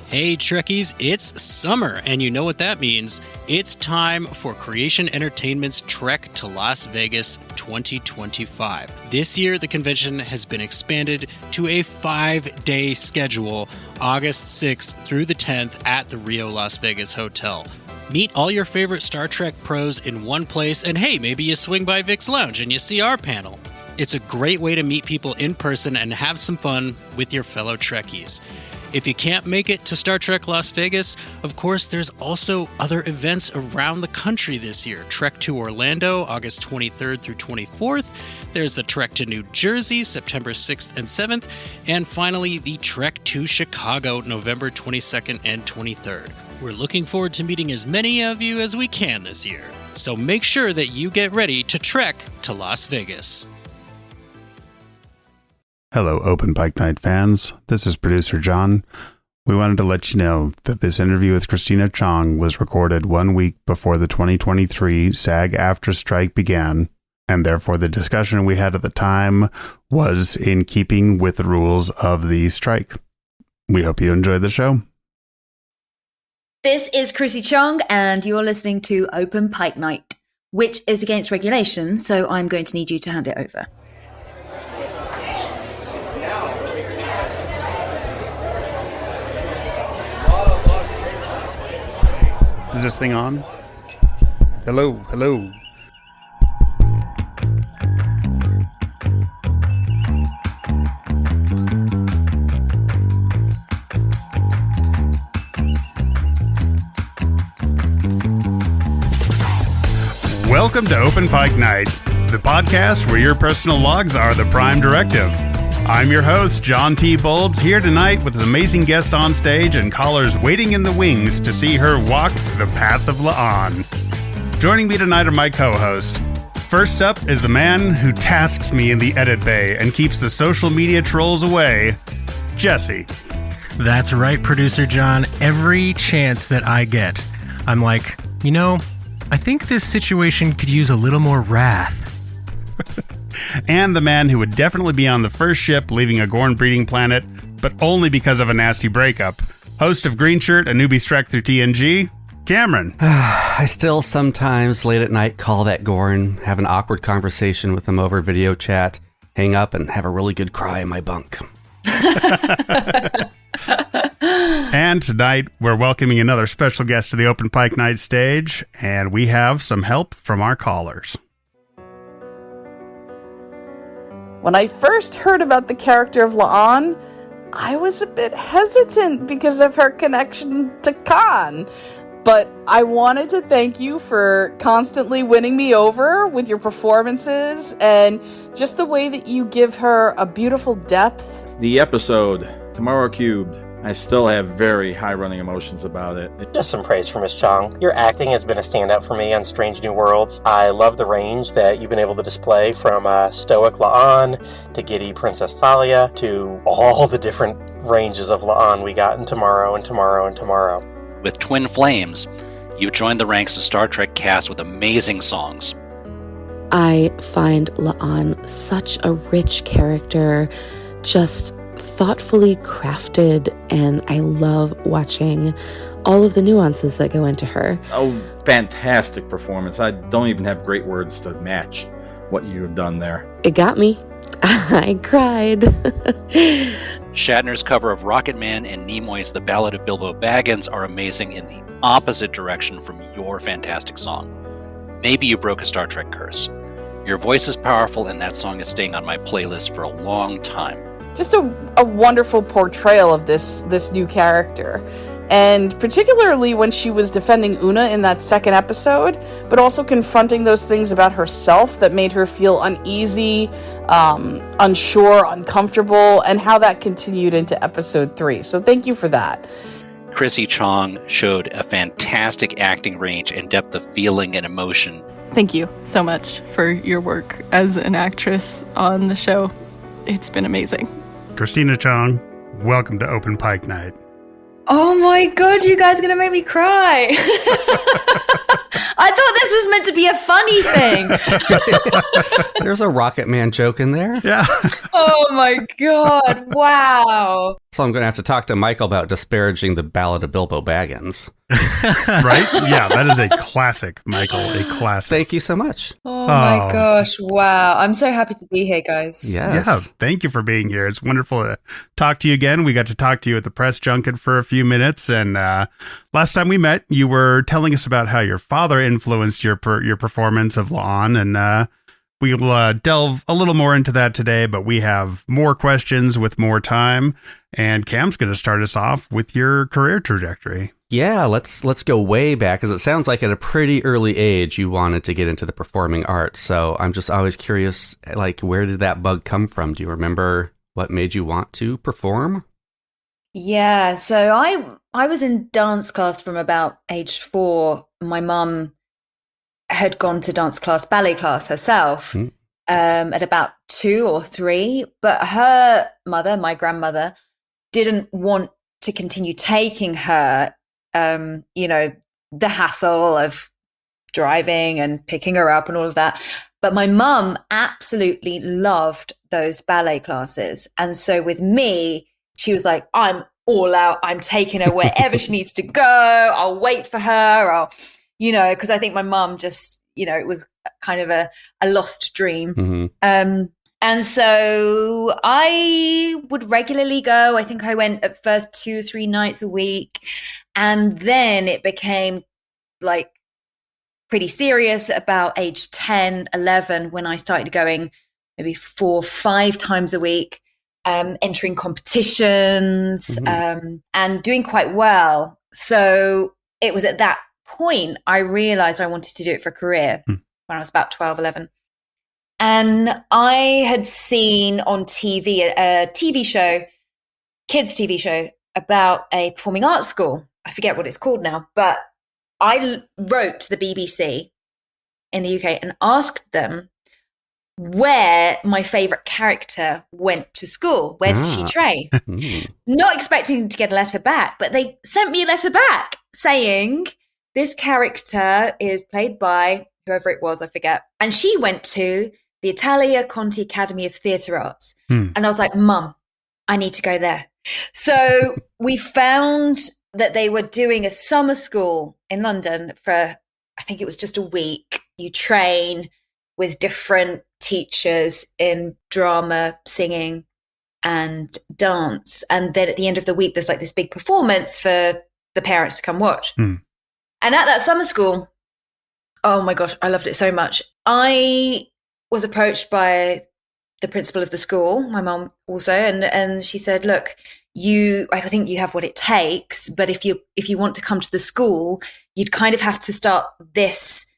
Hey Trekkies, it's summer, and you know what that means. It's time for Creation Entertainment's Trek to Las Vegas 2025. This year, the convention has been expanded to a 5-day schedule, August 6th through the 10th at the Rio Las Vegas Hotel. Meet all your favorite Star Trek pros in one place, and hey, maybe you swing by Vic's Lounge and you see our panel. It's a great way to meet people in person and have some fun with your fellow Trekkies. If you can't make it to Star Trek Las Vegas, of course, there's also other events around the country this year. Trek to Orlando, August 23rd through 24th. There's the Trek to New Jersey, September 6th and 7th. And finally, the Trek to Chicago, November 22nd and 23rd. We're looking forward to meeting as many of you as we can this year. So make sure that you get ready to trek to Las Vegas. Hello, Open Pike Night fans. This is producer John. We wanted to let you know that this interview with Christina Chong was recorded 1 week before the 2023 SAG-AFTRA strike began, and therefore the discussion we had at the time was in keeping with the rules of the strike. We hope you enjoy the show. This is Chrissy Chong, and you're listening to Open Pike Night, which is against regulation, so I'm going to need you to hand it over. Is this thing on? Hello, hello. Welcome to Open Pike Night, the podcast where your personal logs are the prime directive. I'm your host, John T. Bolds, here tonight with an amazing guest on stage and callers waiting in the wings to see her walk the path of La'an. Joining me tonight are my co-host. First up is the man who tasks me in the edit bay and keeps the social media trolls away, Jesse. That's right, producer John. Every chance that I get, I'm like, I think this situation could use a little more wrath. And the man who would definitely be on the first ship leaving a Gorn breeding planet, but only because of a nasty breakup. Host of Green Shirt, a newbie trek through TNG, Cameron. I still sometimes late at night call that Gorn, have an awkward conversation with him over video chat, hang up, and have a really good cry in my bunk. And tonight, we're welcoming another special guest to the Open Pike Night Stage, and we have some help from our callers. When I first heard about the character of La'an, I was a bit hesitant because of her connection to Khan. But I wanted to thank you for constantly winning me over with your performances and just the way that you give her a beautiful depth. The episode, Tomorrow Cubed, I still have very high running emotions about it. Just some praise for Miss Chong. Your acting has been a standout for me on Strange New Worlds. I love the range that you've been able to display from stoic La'an to giddy Princess Thalia to all the different ranges of La'an we got in Tomorrow and Tomorrow and Tomorrow. With Twin Flames, you've joined the ranks of Star Trek cast with amazing songs. I find La'an such a rich character, just thoughtfully crafted, and I love watching all of the nuances that go into her. Oh, fantastic performance. I don't even have great words to match what you have done there. It got me. I cried. Shatner's cover of Rocket Man and Nimoy's The Ballad of Bilbo Baggins are amazing in the opposite direction from your fantastic song. Maybe you broke a Star Trek curse. Your voice is powerful, and that song is staying on my playlist for a long time. Just a wonderful portrayal of this new character. And particularly when she was defending Una in that second episode, but also confronting those things about herself that made her feel uneasy, unsure, uncomfortable, and how that continued into episode 3. So thank you for that. Chrissy Chong showed a fantastic acting range and depth of feeling and emotion. Thank you so much for your work as an actress on the show. It's been amazing. Christina Chong, welcome to Open Pike Night. Oh my god, you guys are going to make me cry. I thought this was meant to be a funny thing. There's a Rocket Man joke in there. Yeah. Oh my god, wow. So I'm going to have to talk to Michael about disparaging the Ballad of Bilbo Baggins. Right? Yeah, that is a classic, Michael. A classic. Thank you so much. Oh my gosh. Wow. I'm so happy to be here, guys. Yes. Yeah, thank you for being here. It's wonderful to talk to you again. We got to talk to you at the press junket for a few minutes. And last time we met, you were telling us about how your father influenced your performance of La'an. And we'll delve a little more into that today, but we have more questions with more time. And Cam's going to start us off with your career trajectory. Yeah, let's go way back, because it sounds like at a pretty early age you wanted to get into the performing arts. So I'm just always curious, like, where did that bug come from? Do you remember what made you want to perform? Yeah, so I was in dance class from about age 4. My mum had gone to dance class, ballet class herself, at about 2 or 3. But her mother, my grandmother, didn't want to continue taking her, the hassle of driving and picking her up and all of that. But my mum absolutely loved those ballet classes. And so with me, she was like, I'm all out. I'm taking her wherever she needs to go. I'll wait for her. Because I think my mum just, it was kind of a lost dream. Mm-hmm. And so I would regularly go. I think I went at first 2 or 3 nights a week. And then it became like pretty serious about age 10, 11, when I started going maybe 4 or 5 times a week, entering competitions, and doing quite well. So it was at that point I realized I wanted to do it for a career when I was about 12, 11. And I had seen on TV a TV show, kids TV show, about a performing arts school. I forget what it's called now, but I wrote to the BBC in the UK and asked them where my favorite character went to school. Where did she train? Not expecting to get a letter back, but they sent me a letter back saying this character is played by whoever it was, I forget. And she went to the Italia Conti Academy of Theatre Arts. And I was like, Mum, I need to go there. So we found that they were doing a summer school in London for, I think it was just a week. You train with different teachers in drama, singing, and dance. And then at the end of the week, there's like this big performance for the parents to come watch. And at that summer school, oh my gosh, I loved it so much. I was approached by the principal of the school, my mom also, and she said, look, I think you have what it takes, but if you want to come to the school, you'd kind of have to start this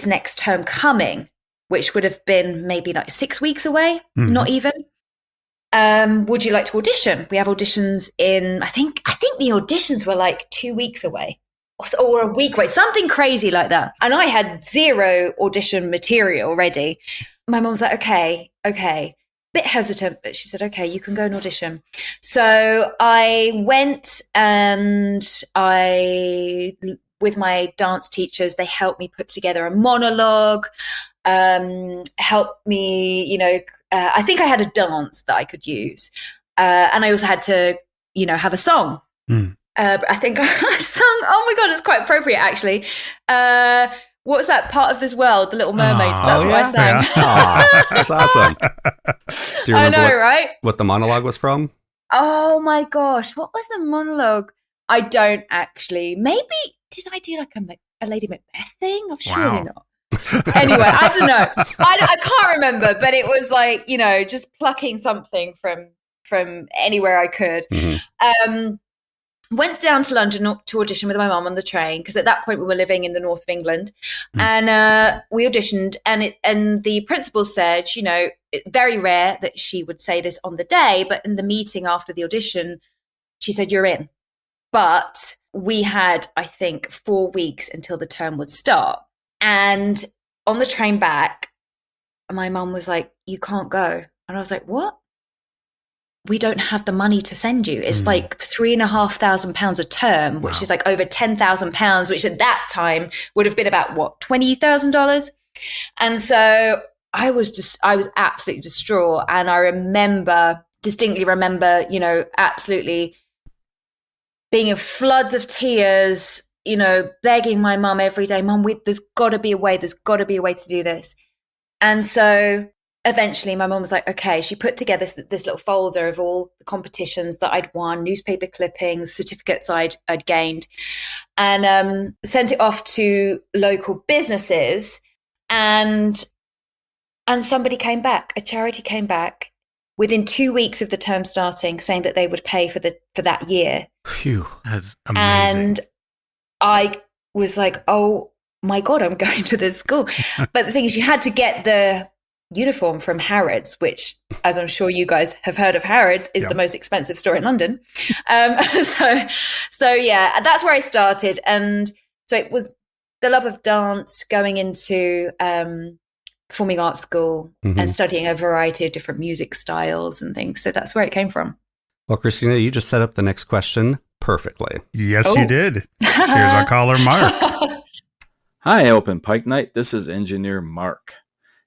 next term coming, which would have been maybe like 6 weeks away, not even. Would you like to audition? We have auditions in, I think the auditions were like 2 weeks away or a week away, something crazy like that. And I had 0 audition material ready. My mom was like, okay, bit hesitant, but she said, okay, you can go and audition. So I went and with my dance teachers, they helped me put together a monologue, helped me, I think I had a dance that I could use. And I also had to, have a song. But I think I sung, oh my God, it's quite appropriate actually. What's that part of this world? The Little Mermaids. That's what I sang. Yeah. That's awesome. Do you remember right? what the monologue was from? Oh my gosh. What was the monologue? I don't actually. Maybe, did I do like a Lady Macbeth thing? I'm surely not. Anyway, I don't know. I can't remember, but it was like, just plucking something from anywhere I could. Went down to London to audition with my mum on the train, because at that point we were living in the north of England, and we auditioned, and the principal said, very rare that she would say this on the day, but in the meeting after the audition, she said, you're in. But we had, I think, 4 weeks until the term would start. And on the train back, my mum was like, you can't go. And I was like, what? We don't have the money to send you. It's like £3,500 a term, which is like over £10,000, which at that time would have been about $20,000. And so I was absolutely distraught. And I remember distinctly remember, absolutely being in floods of tears, begging my mum every day, Mum, there's got to be a way to do this. And so eventually my mum was like, okay, she put together this little folder of all the competitions that I'd won, newspaper clippings, certificates I'd gained, and sent it off to local businesses. And somebody came back, a charity came back within 2 weeks of the term starting, saying that they would pay for that year. Phew, that's amazing. And I was like, oh my God, I'm going to this school. But the thing is, you had to get the uniform from Harrods, which, as I'm sure you guys have heard of, Harrods is the most expensive store in London. So yeah, that's where I started. And so it was the love of dance, going into performing arts school and studying a variety of different music styles and things. So that's where it came from. Well, Christina, you just set up the next question perfectly. Yes, you did. Here's our caller, Mark. Hi, Open Pike Night. This is Engineer Mark.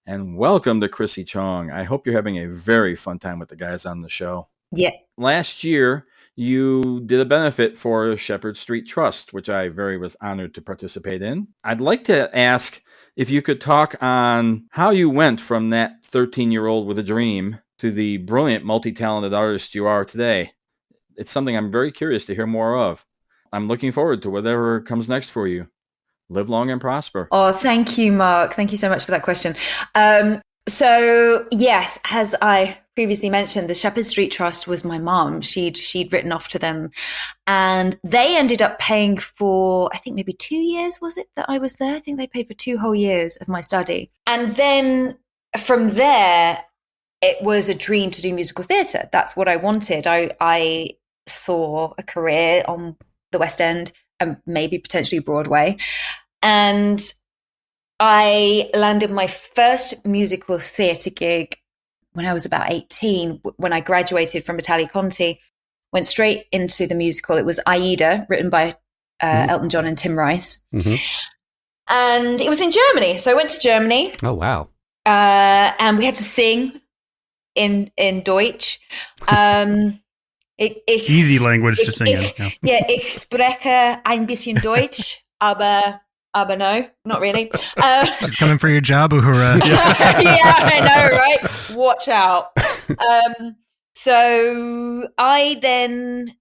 And welcome to Chrissy Chong. I hope you're having a very fun time with the guys on the show. Yeah. Last year, you did a benefit for Shepherd Street Trust, which I was honored to participate in. I'd like to ask if you could talk on how you went from that 13-year-old with a dream to the brilliant, multi-talented artist you are today. It's something I'm very curious to hear more of. I'm looking forward to whatever comes next for you. Live long and prosper. Oh, thank you, Mark. Thank you so much for that question. So yes, as I previously mentioned, the Shepherd Street Trust was my mom. She'd written off to them, and they ended up paying for, I think maybe 2 years, was it, that I was there? I think they paid for 2 whole years of my study. And then from there, it was a dream to do musical theatre. That's what I wanted. I saw a career on the West End and maybe potentially Broadway. And I landed my first musical theatre gig when I was about 18, when I graduated from Italia Conti, went straight into the musical. It was Aida, written by Elton John and Tim Rice. And it was in Germany. So I went to Germany. Oh, wow. And we had to sing in Deutsch. Easy language to sing in. Yeah, ich spreche ein bisschen Deutsch, aber no, not really. She's coming for your job, Uhura. Yeah, I know, right? Watch out. So I then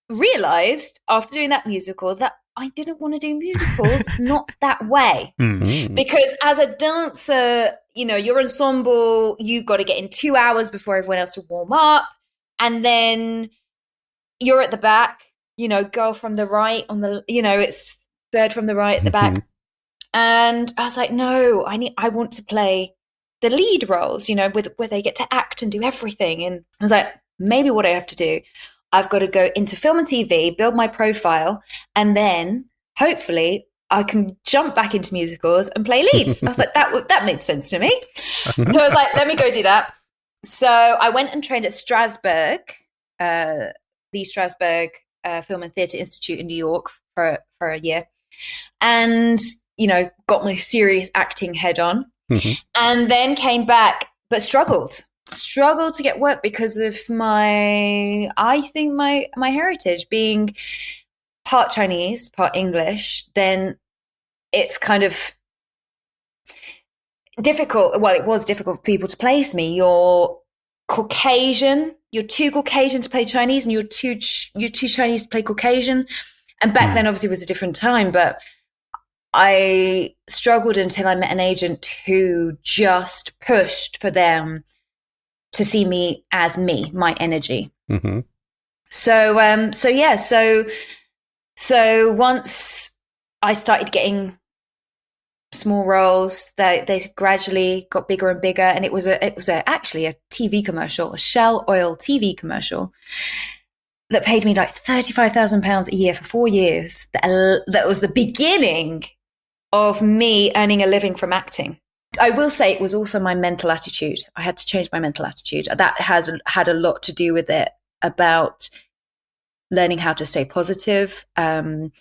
realized after doing that musical that I didn't want to do musicals, not that way. Because as a dancer, your ensemble, you got to get in 2 hours before everyone else to warm up. And then you're at the back, girl from the right on the, it's third from the right at the back. And I was like, no, I want to play the lead roles, where they get to act and do everything. And I was like, maybe what I have to do, I've got to go into film and TV, build my profile, and then hopefully I can jump back into musicals and play leads. I was like, that makes sense to me. So I was like, let me go do that. So I went and trained at Strasbourg, the Strasbourg Film and Theatre Institute in New York for a year, and got my serious acting head on, and then came back, but struggled to get work because of my heritage being part Chinese, part English. Then it's kind of difficult. Well, it was difficult for people to place me. You're Caucasian. You're too Caucasian to play Chinese, and you're too Chinese to play Caucasian. And back then, obviously, was a different time. But I struggled until I met an agent who just pushed for them to see me as me, my energy. So once I started getting small roles, they gradually got bigger and bigger, and it was actually a TV commercial, a Shell Oil TV commercial that paid me like £35,000 a year for 4 years. That was the beginning of me earning a living from acting. I will say it was also my mental attitude. I had to change my mental attitude. That has had a lot to do with it, about learning how to stay positive. The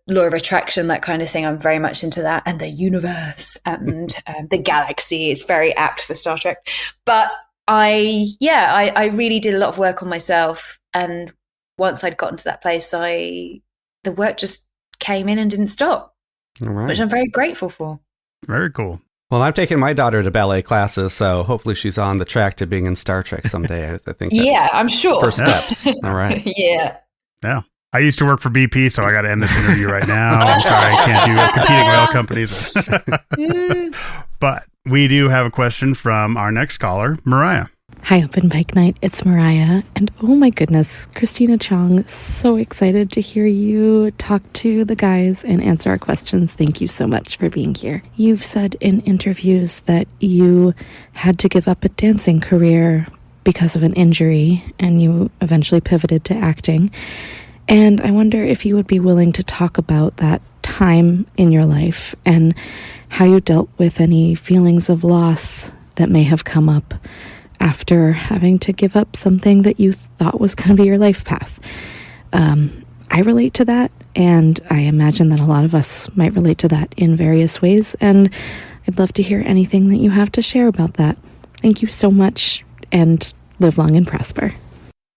law of attraction, that kind of thing. I'm very much into that. And the universe and the galaxy is very apt for Star Trek. But I really did a lot of work on myself. And once I'd gotten to that place, the work just came in and didn't stop, All right. which I'm very grateful for. Very cool. Well, I'm taking my daughter to ballet classes, so hopefully she's on the track to being in Star Trek someday. I think that's I'm sure. first steps. All right. Yeah. Yeah. I used to work for BP, so I got to end this interview right now. I'm sorry, I can't do competing oil companies. But we do have a question from our next caller, Mariah. Hi, Open Pike Night. It's Mariah. And oh my goodness, Christina Chong, so excited to hear you talk to the guys and answer our questions. Thank you so much for being here. You've said in interviews that you had to give up a dancing career because of an injury, and you eventually pivoted to acting. And I wonder if you would be willing to talk about that time in your life and how you dealt with any feelings of loss that may have come up after having to give up something that you thought was going to be your life path. I relate to that, and I imagine that a lot of us might relate to that in various ways, and I'd love to hear anything that you have to share about that. Thank you so much, and live long and prosper.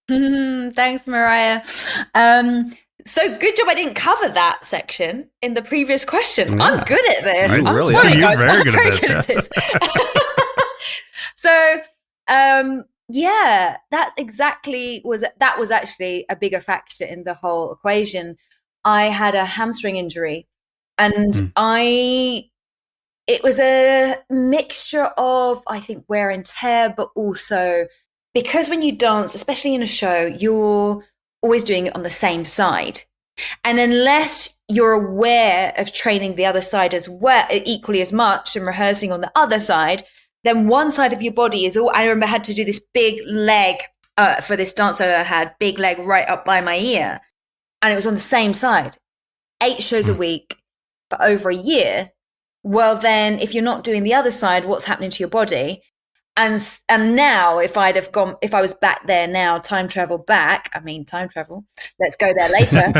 Thanks, Mariah. So good job I didn't cover that section in the previous question. Yeah. I'm good at this. Right, I'm really sorry, are. guys. You're very I'm good at very this, good at this. So, that was actually a bigger factor in the whole equation. I had a hamstring injury, and it was a mixture of, I think, wear and tear, but also because when you dance, especially in a show, you're always doing it on the same side. And unless you're aware of training the other side as well, equally as much, and rehearsing on the other side, then one side of your body is all. I remember I had to do this big leg for this dance that I had, big leg right up by my ear. And it was on the same side, 8 shows a week for over a year. Well, then if you're not doing the other side, what's happening to your body? And now if I was back there now, time travel, let's go there later.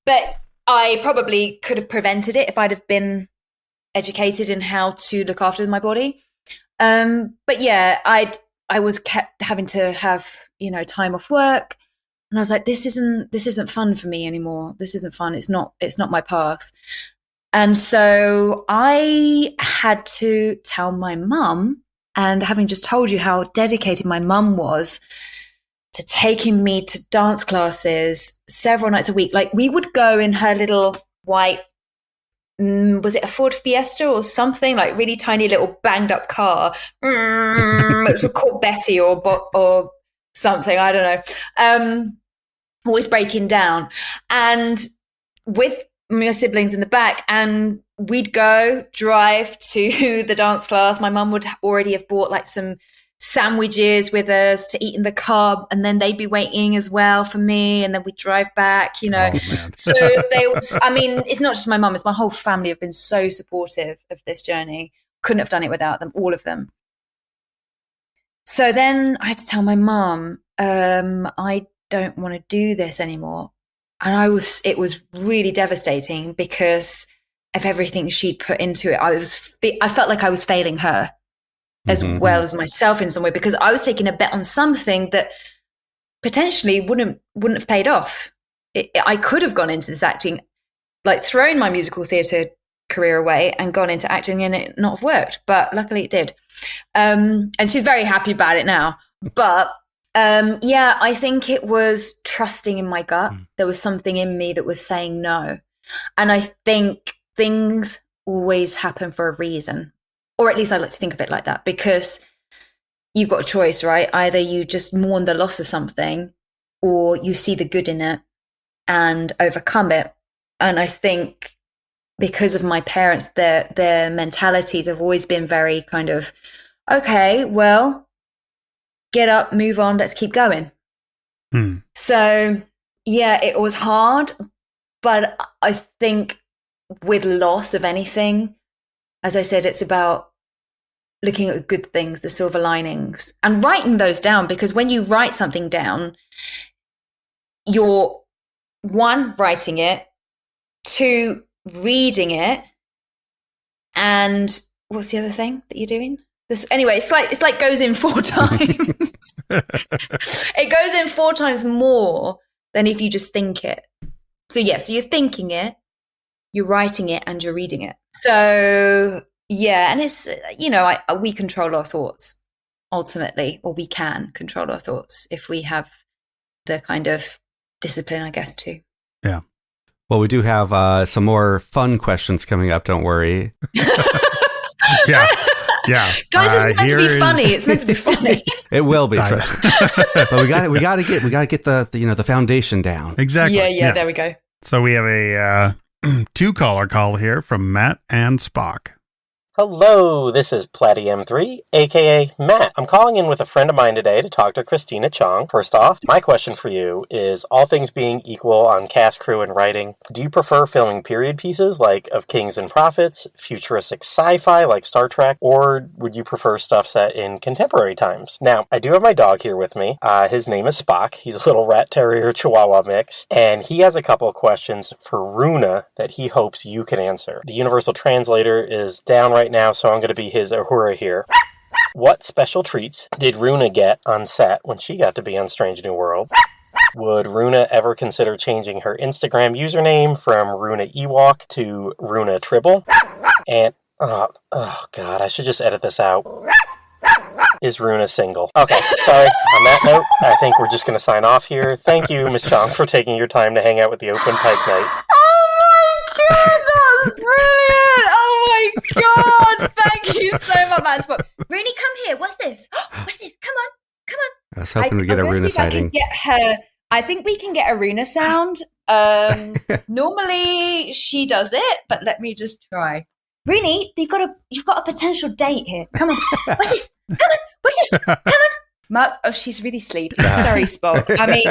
But I probably could have prevented it if I'd have been educated in how to look after my body. But yeah, I was kept having to have, time off work. And I was like, this isn't fun for me anymore. This isn't fun. It's not my path. And so I had to tell my mum, and having just told you how dedicated my mum was to taking me to dance classes several nights a week. Like, we would go in her little white, was it a Ford Fiesta or something, like really tiny little banged up car. It was called Betty or something. I don't know. Always breaking down. And with my siblings in the back, and we'd go drive to the dance class. My mum would already have bought like some sandwiches with us to eat in the car, and then they'd be waiting as well for me, and then we'd drive back, Oh, man. So it's not just my mum, it's my whole family have been so supportive of this journey. Couldn't have done it without them, all of them. So then I had to tell my mum, I don't want to do this anymore. And it was really devastating because of everything she'd put into it. I felt like I was failing her as well as myself in some way, because I was taking a bet on something that potentially wouldn't have paid off. I could have gone into this acting, like thrown my musical theatre career away and gone into acting, and it not have worked. But luckily it did. And she's very happy about it now. But I think it was trusting in my gut. There was something in me that was saying no. And I think things always happen for a reason, or at least I like to think of it like that, because you've got a choice, right? Either you just mourn the loss of something, or you see the good in it and overcome it. And I think because of my parents, their mentalities have always been very kind of, okay, well, get up, move on, let's keep going. So, yeah, it was hard. But I think with loss of anything, as I said, it's about looking at the good things, the silver linings, and writing those down. Because when you write something down, you're, 1, writing it, 2, reading it, and what's the other thing that you're doing? Anyway, it's like goes in 4 times. It goes in 4 times more than if you just think it. So so you're thinking it, you're writing it, and you're reading it. So yeah, and it's, we control our thoughts ultimately, or we can control our thoughts if we have the kind of discipline, I guess, too. Yeah. Well, we do have some more fun questions coming up. Don't worry. Yeah. Yeah. Guys, it's meant to be funny. It's meant to be funny. It will be. But we got to get the foundation down. Exactly. Yeah, there we go. So we have a 2-caller call here from Matt and Spock. Hello, this is Platty M3, aka Matt. I'm calling in with a friend of mine today to talk to Christina Chong. First off, my question for you is, all things being equal on cast, crew, and writing, do you prefer filming period pieces like Of Kings and Prophets, futuristic sci-fi like Star Trek, or would you prefer stuff set in contemporary times? Now, I do have my dog here with me. His name is Spock. He's a little rat terrier chihuahua mix, and he has a couple of questions for Runa that he hopes you can answer. The universal translator is down right now, so I'm going to be his Uhura here. What special treats did Runa get on set when she got to be on Strange New World? Would Runa ever consider changing her Instagram username from Runa Ewok to Runa Tribble? And, oh God, I should just edit this out. Is Runa single? Okay, sorry. On that note, I think we're just going to sign off here. Thank you, Miss Chong, for taking your time to hang out with the Open Pike Night. Oh my God, that's brilliant! Oh my God, thank you so much, Matt. Rooney, come here. What's this? What's this? Come on. I was hoping we get a Runa sighting. I think we can get a Runa sound. Normally she does it, but let me just try. Rooney, you've got a potential date here. Come on. What's this? Come on. What's this? Come on. Mark, she's really sleepy. Sorry, Spock. I mean,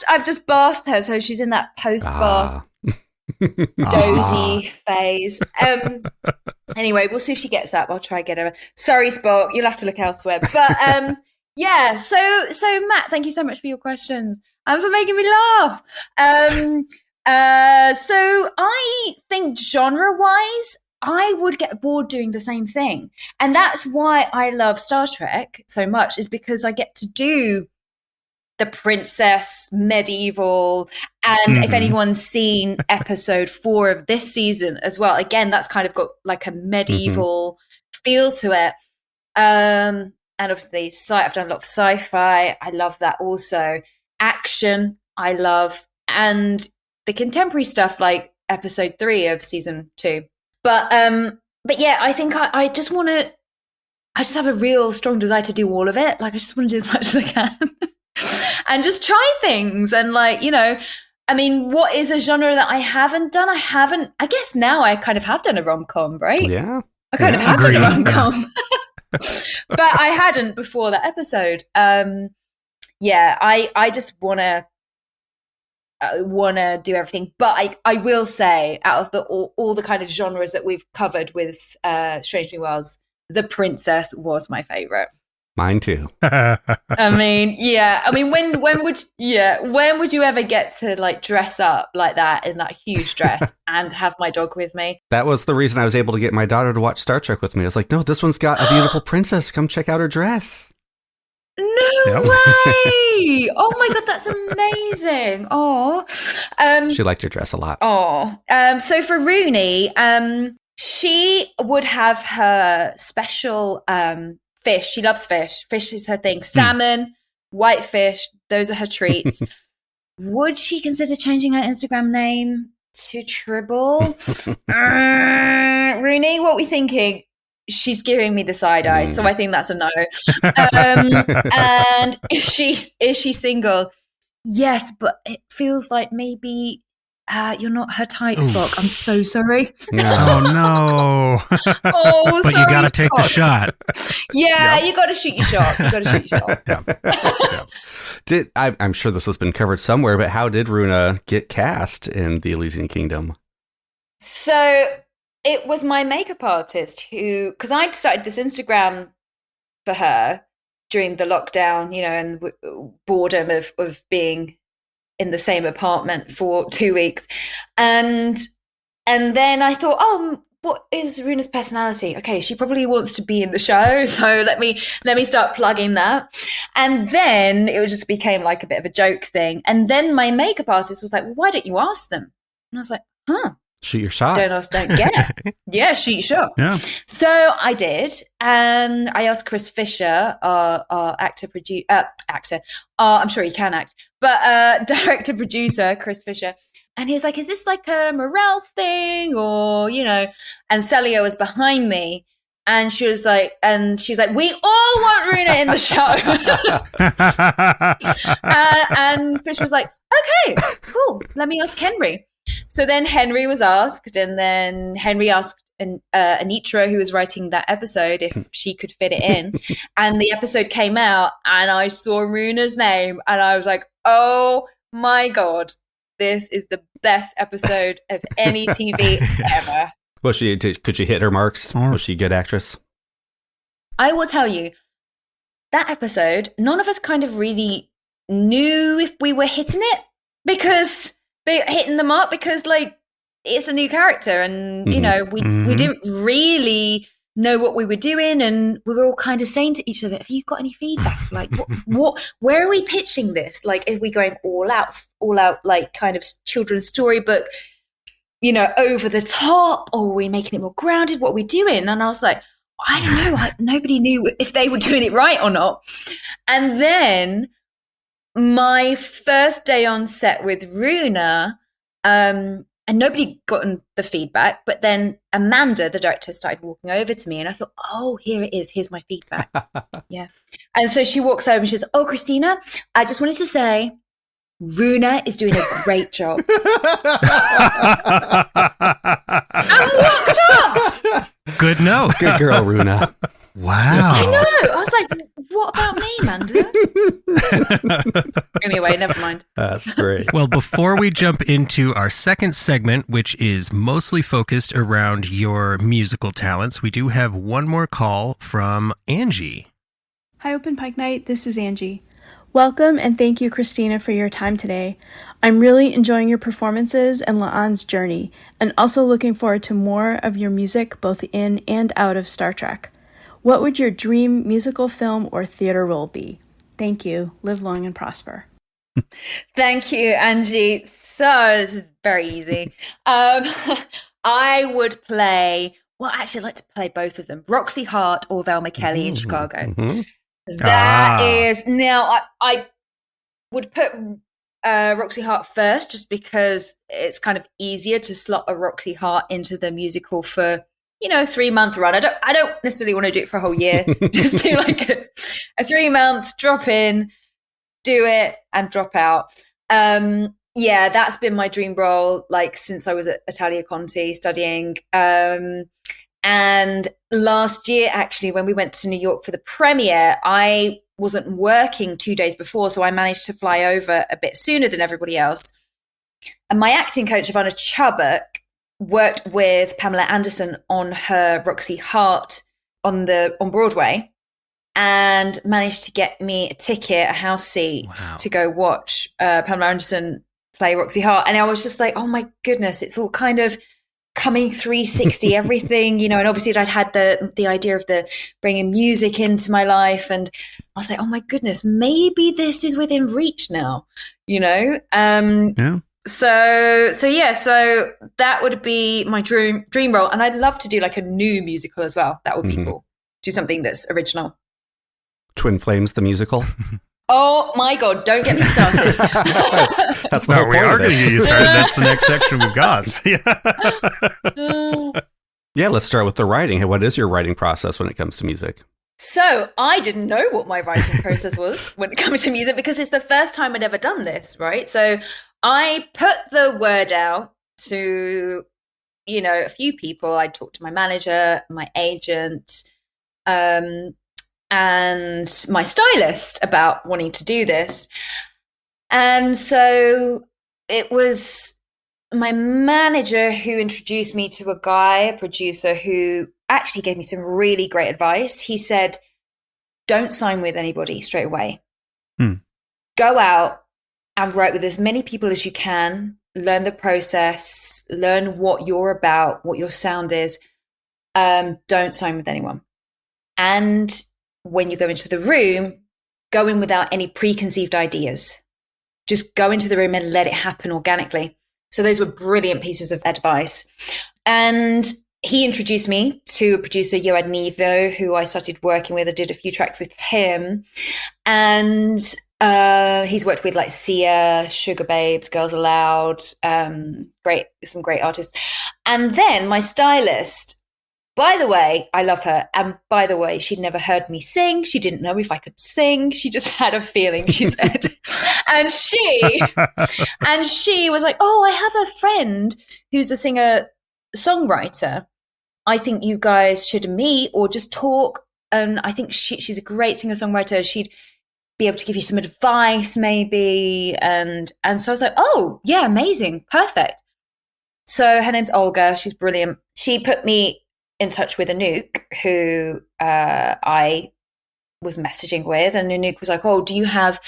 I've just bathed her, so she's in that post-bath dozy phase. Anyway, we'll see if she gets up. I'll try and get her. Sorry, Spock, you'll have to look elsewhere. But yeah, so Matt, thank you so much for your questions and for making me laugh. So I think genre-wise, I would get bored doing the same thing. And that's why I love Star Trek so much, is because I get to do the princess, medieval, and if anyone's seen episode 4 of this season as well, again, that's kind of got like a medieval feel to it. And obviously, I've done a lot of sci-fi. I love that also. Action, I love. And the contemporary stuff like episode 3 of season 2. But yeah, I think I just want to, I just have a real strong desire to do all of it. Like, I just want to do as much as I can. And just try things. And like, I mean, what is a genre that I haven't done? I guess now I kind of have done a rom-com, right? Yeah. I kind of have done a rom-com. But I hadn't before that episode. Yeah, I just want to do everything. But I will say, out of all the kind of genres that we've covered with Strange New Worlds, the princess was my favorite. Mine too. I mean, yeah. I mean, when would you ever get to like dress up like that in that huge dress and have my dog with me? That was the reason I was able to get my daughter to watch Star Trek with me. I was like, no, this one's got a beautiful princess. Come check out her dress. No way! Oh my God, that's amazing. Oh, she liked your dress a lot. Oh, so for Rooney, she would have her special fish. She loves fish. Fish is her thing. Salmon, whitefish, those are her treats. Would she consider changing her Instagram name to Tribble? Rooney, what are we thinking? She's giving me the side eye, so I think that's a no. And is she single? Yes, but it feels like maybe you're not her type, Spock. I'm so sorry. No. Oh no! Oh, but you got to take the shot. Yeah, you got to shoot your shot. I'm sure this has been covered somewhere, but how did Runa get cast in the Elysian Kingdom? So it was my makeup artist who, because I'd started this Instagram for her during the lockdown, and the boredom of being in the same apartment for 2 weeks. And then I thought, what is Runa's personality? Okay, she probably wants to be in the show, so let me start plugging that. And then it just became like a bit of a joke thing. And then my makeup artist was like, well, why don't you ask them? And I was like, Shoot your shot. Don't ask, don't get. Yeah, shoot your shot. Yeah. So I did, and I asked Chris Fisher, our actor. I'm sure he can act, but director producer Chris Fisher, and he was like, "Is this like a morale thing, or you know?" And Celia was behind me, and she was like, "We all want Runa in the show." And Fisher was like, "Okay, cool. Let me ask Henry." So then Henry was asked, and then Henry asked Anitra, who was writing that episode, if she could fit it in. And the episode came out, and I saw Runa's name, and I was like, oh my God, this is the best episode of any TV ever. Could she hit her marks? Was she a good actress? I will tell you, that episode, none of us kind of really knew if we were hitting it, because hitting the mark, because like it's a new character, and you know we didn't really know what we were doing, and we were all kind of saying to each other, have you got any feedback, like what where are we pitching this, like are we going all out like kind of children's storybook, you know, over the top, or are we making it more grounded, what are we doing? And I was like, I don't know, nobody knew if they were doing it right or not. And then my first day on set with Runa, and nobody gotten the feedback, but then Amanda, the director, started walking over to me, and I thought, oh, here it is. Here's my feedback. Yeah. And so she walks over and she says, oh, Christina, I just wanted to say, Runa is doing a great job. And walked off. Good note. Good girl, Runa. Wow. I know. I was like, what about me, Amanda? Anyway, never mind. That's great. Well, before we jump into our second segment, which is mostly focused around your musical talents, we do have one more call from Angie. Hi, Open Pike Night. This is Angie. Welcome, and thank you, Christina, for your time today. I'm really enjoying your performances and La'an's journey, and also looking forward to more of your music both in and out of Star Trek. What would your dream musical, film, or theater role be? Thank you. Live long and prosper. Thank you, Angie. So this is very easy. I would play, well, actually, I'd like to play both of them. Roxy Hart or Velma Kelly in Chicago. That is, now I would put Roxy Hart first, just because it's kind of easier to slot a Roxy Hart into the musical for, you know, 3-month run. I don't necessarily want to do it for a whole year. Just do like a 3-month drop in, do it and drop out. Yeah, that's been my dream role, like since I was at Italia Conti studying. And last year, actually, when we went to New York for the premiere, I wasn't working 2 days before, so I managed to fly over a bit sooner than everybody else. And my acting coach, Ivana Chubbuck, worked with Pamela Anderson on her Roxy Hart on Broadway, and managed to get me a ticket, a house seat, to go watch Pamela Anderson play Roxy Hart. And I was just like, oh my goodness, it's all kind of coming 360, everything, you know. And obviously I'd had the idea of the bringing music into my life, and I was like, oh my goodness, maybe this is within reach now, you know. Yeah. So that would be my dream role, and I'd love to do like a new musical as well. That would be cool. Do something that's original. Twin Flames, the musical. Oh my God! Don't get me started. That's the whole we point are of going to this. get you started. That's the next section we've got. Yeah, let's start with the writing. Hey, what is your writing process when it comes to music? So I didn't know what my writing process was when it comes to music, because it's the first time I'd ever done this, right? So I put the word out to, you know, a few people. I talked to my manager, my agent, and my stylist about wanting to do this. And so it was my manager who introduced me to a producer who actually gave me some really great advice. He said, don't sign with anybody straight away. Go out and write with as many people as you can, learn the process, learn what you're about, what your sound is, don't sign with anyone. And when you go into the room, go in without any preconceived ideas. Just go into the room and let it happen organically. So those were brilliant pieces of advice. And he introduced me to a producer, Yoad Nevo, who I started working with. I did a few tracks with him. And he's worked with like Sia, Sugar Babes, Girls Aloud, some great artists. And then my stylist, by the way, I love her. And by the way, she'd never heard me sing. She didn't know if I could sing. She just had a feeling, she said. and she was like, oh, I have a friend who's a singer-songwriter. I think you guys should meet or just talk. And I think she's a great singer-songwriter. She'd be able to give you some advice maybe. And so I was like, oh, yeah, amazing. Perfect. So her name's Olga. She's brilliant. She put me in touch with Anouk, who I was messaging with. And Anouk was like, oh, do you have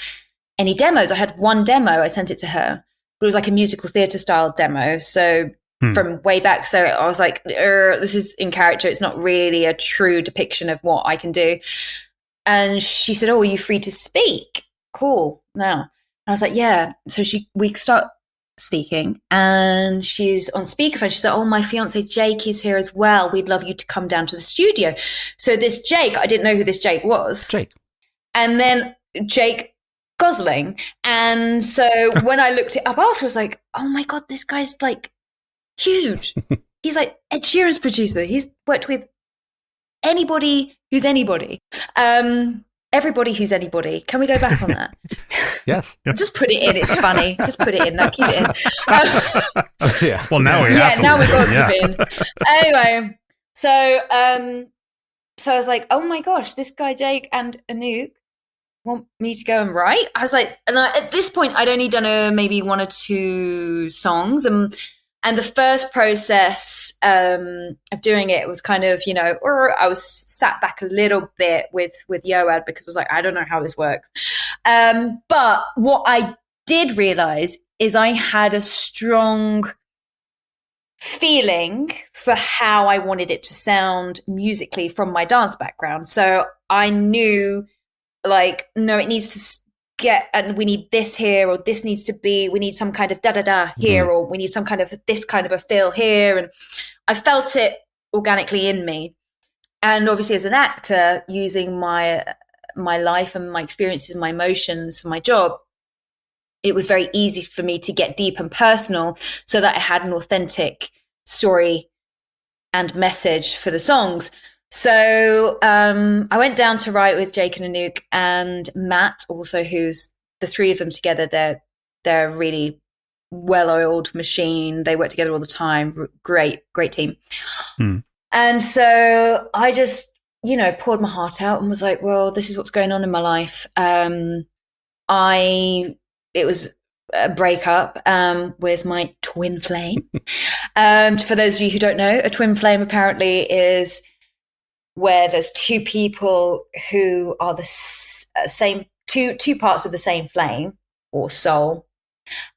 any demos? I had one demo. I sent it to her. But it was like a musical theatre style demo. So from way back. So I was like, this is in character. It's not really a true depiction of what I can do. And she said, oh, are you free to speak? Cool. Now. And I was like, yeah. So we start speaking and she's on speakerphone. She's like, oh, my fiance Jake is here as well. We'd love you to come down to the studio. So this Jake, I didn't know who this Jake was. Jake. And then Jake Gosling. And so when I looked it up after, I was like, oh my God, this guy's like huge. He's like Ed Sheeran's producer. He's worked with anybody who's anybody. Everybody who's anybody. Can we go back on that? Yes. Just put it in. It's funny. Just put it in. No, keep it in. Yeah. Well, now we have to. Now we've got to keep it in. Anyway, so I was like, oh my gosh, this guy Jake and Anouk want me to go and write? I was like, at this point, I'd only done maybe one or two songs, and the first process of doing it was kind of, I was sat back a little bit with Yoad because I was like, I don't know how this works. But what I did realize is I had a strong feeling for how I wanted it to sound musically from my dance background. So I knew, like, no, it needs to and we need this here, or this needs to be, we need some kind of da-da-da here, or we need some kind of this kind of a feel here. And I felt it organically in me. And obviously as an actor, using my life and my experiences and my emotions for my job, it was very easy for me to get deep and personal so that I had an authentic story and message for the songs. So I went down to write with Jake and Anouk and Matt, also, who's the three of them together. They're a really well-oiled machine. They work together all the time. Great team. And so I just, poured my heart out and was like, well, this is what's going on in my life. It was a breakup with my twin flame. For those of you who don't know, a twin flame apparently is where there's two people who are the same, two parts of the same flame or soul,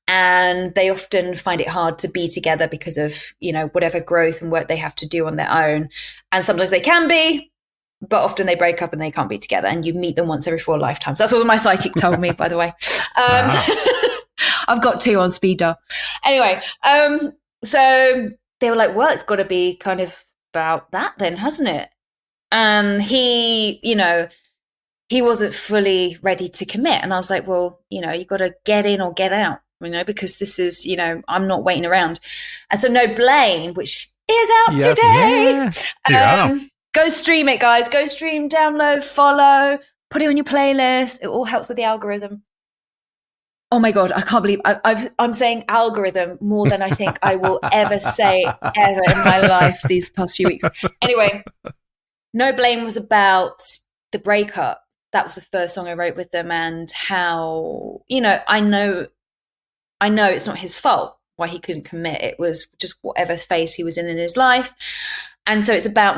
and they often find it hard to be together because of, whatever growth and work they have to do on their own. And sometimes they can be, but often they break up and they can't be together, and you meet them once every 4 lifetimes. That's what my psychic told me, by the way. I've got 2 on speed dial. Anyway, so they were like, well, it's got to be kind of about that then, hasn't it? And he wasn't fully ready to commit. And I was like, well, you got to get in or get out, because this is, I'm not waiting around. And so No Blame, which is out today. Go stream it, guys. Go stream, download, follow, put it on your playlist. It all helps with the algorithm. Oh my God, I can't believe I'm saying algorithm more than I think I will ever say ever in my life these past few weeks. Anyway, No Blame was about the breakup. That was the first song I wrote with them, and how, I know it's not his fault why he couldn't commit. It was just whatever phase he was in his life. And so it's about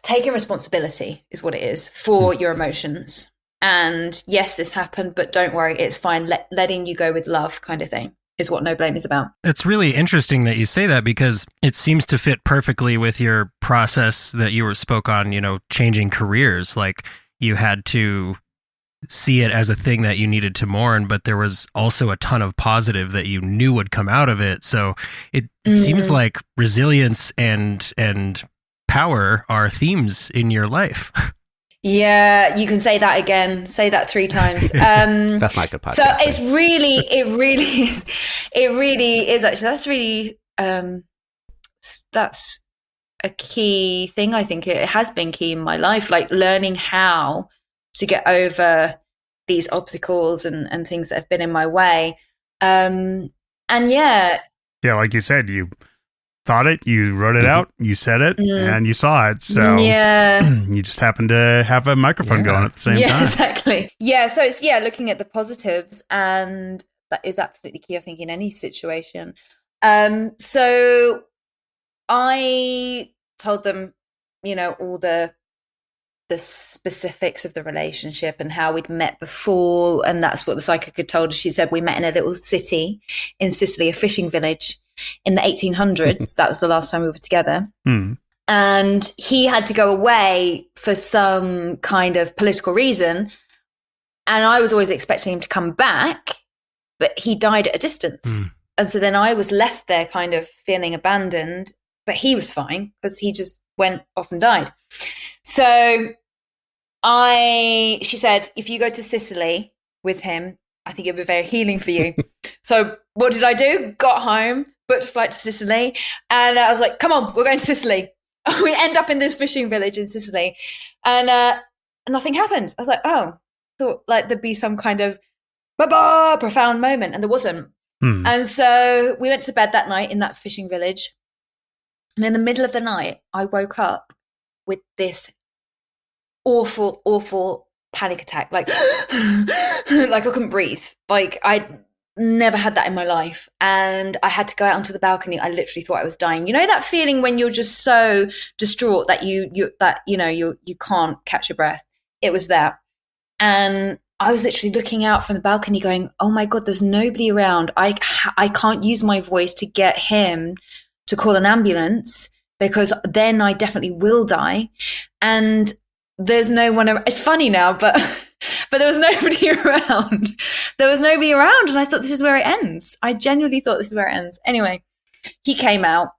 taking responsibility is what it is for your emotions. And yes, this happened, but don't worry, it's fine. Letting you go with love kind of thing. is what No Blame is about. It's really interesting that you say that, because it seems to fit perfectly with your process that you spoke on, changing careers. Like, you had to see it as a thing that you needed to mourn, but there was also a ton of positive that you knew would come out of it. So it seems like resilience and power are themes in your life. Yeah, you can say that again. Say that 3 times. That's not good podcast. So it really is actually, that's a key thing. I think it has been key in my life, like learning how to get over these obstacles and things that have been in my way. And yeah, like you said, you thought it, you wrote it out, you said it, and you saw it. So you just happened to have a microphone going at the same time. Exactly. Yeah. So it's looking at the positives, and that is absolutely key, I think, in any situation. So I told them, all the specifics of the relationship and how we'd met before, and that's what the psychic had told us. She said we met in a little city in Sicily, a fishing village in the 1800s. That was the last time we were together. And he had to go away for some kind of political reason, and I was always expecting him to come back, but he died at a distance. And so then I was left there kind of feeling abandoned, but he was fine because he just went off and died. So she said, if you go to Sicily with him, I think it'll be very healing for you. So what did I do? Got home, booked a flight to Sicily, and I was like, come on, we're going to Sicily. We end up in this fishing village in Sicily, and nothing happened. I was like, thought like there'd be some kind of profound moment, and there wasn't. And so we went to bed that night in that fishing village, and in the middle of the night, I woke up with this awful panic attack, like I couldn't breathe. Like I'd never had that in my life, and I had to go out onto the balcony. I literally thought I was dying. You know that feeling when you're just so distraught that you can't catch your breath? It was that, and I was literally looking out from the balcony, going, "Oh my God, there's nobody around. I can't use my voice to get him to call an ambulance, because then I definitely will die." And there's no one around. It's funny now, but there was nobody around. There was nobody around, and I thought, this is where it ends. I genuinely thought this is where it ends. Anyway, he came out.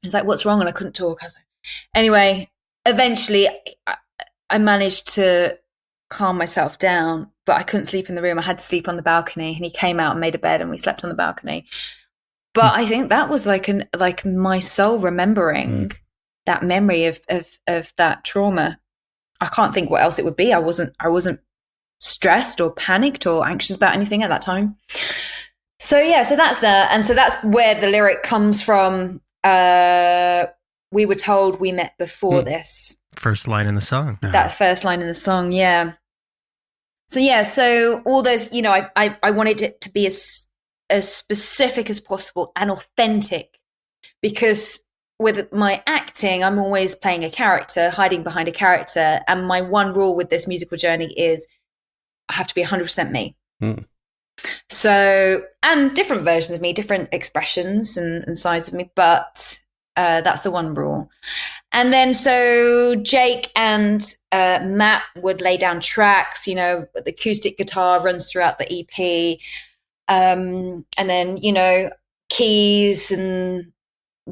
He was like, "What's wrong?" And I couldn't talk. I was like, anyway, eventually I managed to calm myself down, but I couldn't sleep in the room. I had to sleep on the balcony, and he came out and made a bed, and we slept on the balcony. But I think that was like my soul remembering that memory of that trauma. I can't think what else it would be. I wasn't stressed or panicked or anxious about anything at that time. So so that's that. And so that's where the lyric comes from. We were told we met before this. First line in the song. That first line in the song, yeah. So all those, I wanted it to be as specific as possible and authentic, because with my acting, I'm always playing a character, hiding behind a character. And my one rule with this musical journey is I have to be 100% me. So, and different versions of me, different expressions and sides of me, but that's the one rule. And then so Jake and Matt would lay down tracks, the acoustic guitar runs throughout the EP. And then, keys and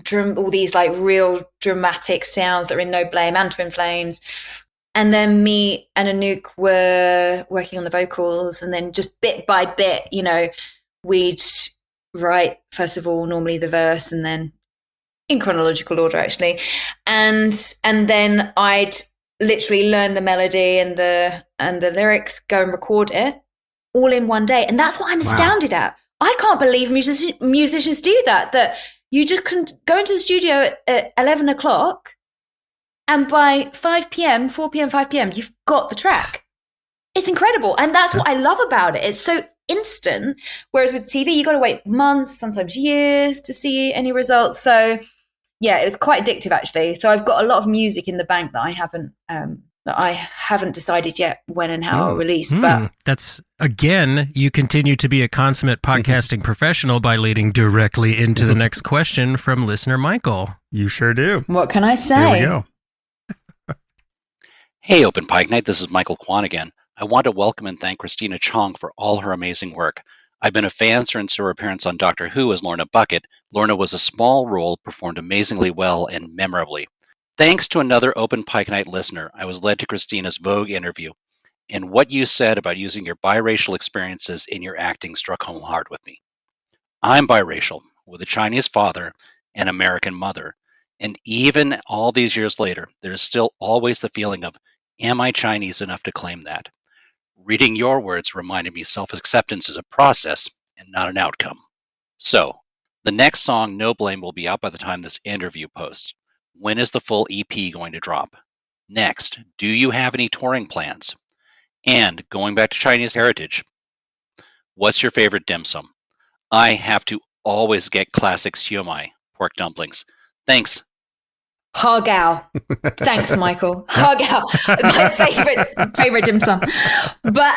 drum, all these like real dramatic sounds that are in No Blame and Twin Flames. And then me and Anouk were working on the vocals, and then just bit by bit, we'd write, first of all, normally the verse, and then in chronological order, actually. And then I'd literally learn the melody and the lyrics, go and record it all in one day. And that's what I'm astounded at. I can't believe musicians do that you just can go into the studio at 11 o'clock, and by 5 p.m., 4 p.m., 5 p.m., you've got the track. It's incredible. And that's what I love about it. It's so instant. Whereas with TV, you got to wait months, sometimes years to see any results. So yeah, it was quite addictive, actually. So I've got a lot of music in the bank that I haven't that I haven't decided yet when and how I'll release. But that's, again, you continue to be a consummate podcasting professional by leading directly into the next question from listener Michael. You sure do. What can I say? Here we go. Hey, Open Pike Night. This is Michael Kwan again. I want to welcome and thank Christina Chong for all her amazing work. I've been a fan since her appearance on Doctor Who as Lorna Bucket. Lorna was a small role, performed amazingly well and memorably. Thanks to another Open Pike Night listener, I was led to Christina's Vogue interview, and what you said about using your biracial experiences in your acting struck home hard with me. I'm biracial, with a Chinese father and American mother, and even all these years later, there's still always the feeling of, am I Chinese enough to claim that? Reading your words reminded me self-acceptance is a process and not an outcome. So, the next song, No Blame, will be out by the time this interview posts. When is the full EP going to drop? Next, do you have any touring plans? And going back to Chinese heritage, what's your favorite dim sum? I have to always get classic siomai, pork dumplings. Thanks. Hagao. Thanks, Michael. Hagao. My favorite dim sum. But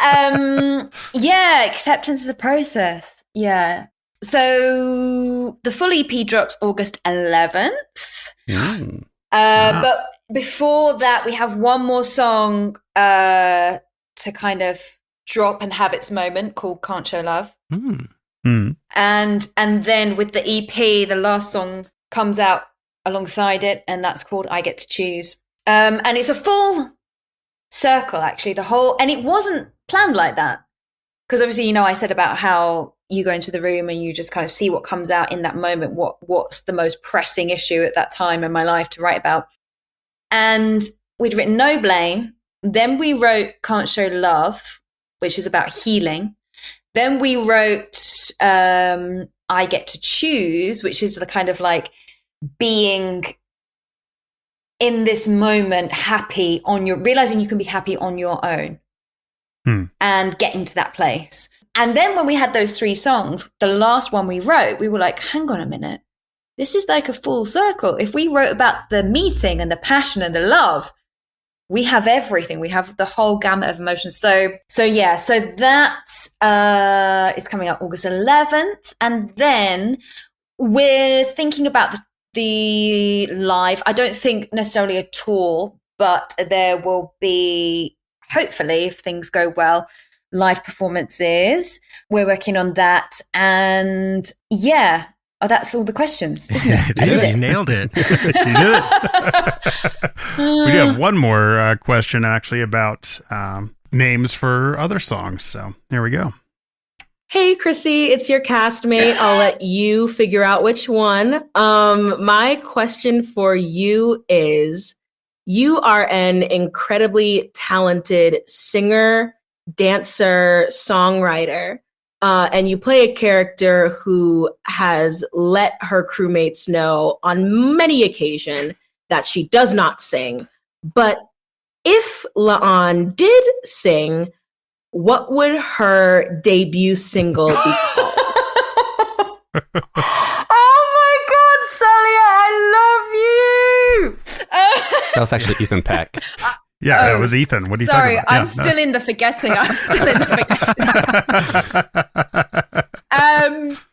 yeah, acceptance is a process. Yeah. So the full EP drops August 11th. But before that, we have one more song to kind of drop and have its moment called Can't Show Love. And then with the EP, the last song comes out alongside it, and that's called I Get to Choose. And it's a full circle, actually, and it wasn't planned like that. Because obviously, I said about how you go into the room and you just kind of see what comes out in that moment, what's the most pressing issue at that time in my life to write about. And we'd written No Blame. Then we wrote Can't Show Love, which is about healing. Then we wrote I Get to Choose, which is the kind of like being in this moment happy realizing you can be happy on your own and getting to that place. And then when we had those three songs, the last one we wrote, we were like, hang on a minute. This is like a full circle. If we wrote about the meeting and the passion and the love, we have everything. We have the whole gamut of emotions. So that is coming out August 11th. And then we're thinking about the live. I don't think necessarily a tour, but there will be, hopefully, if things go well, live performances. We're working on that. And yeah, that's all the questions, isn't it? It is. You nailed it. You did it. We do have one more question, actually, about names for other songs. So here we go. Hey, Chrissy, it's your castmate. I'll let you figure out which one. My question for you is, you are an incredibly talented singer, dancer, songwriter, and you play a character who has let her crewmates know on many occasions that she does not sing. But if La'an did sing, what would her debut single be called? Oh my God, Celia, I love you. That was actually Ethan Peck. Yeah, it was Ethan. What are you talking about? I'm still in the forgetting.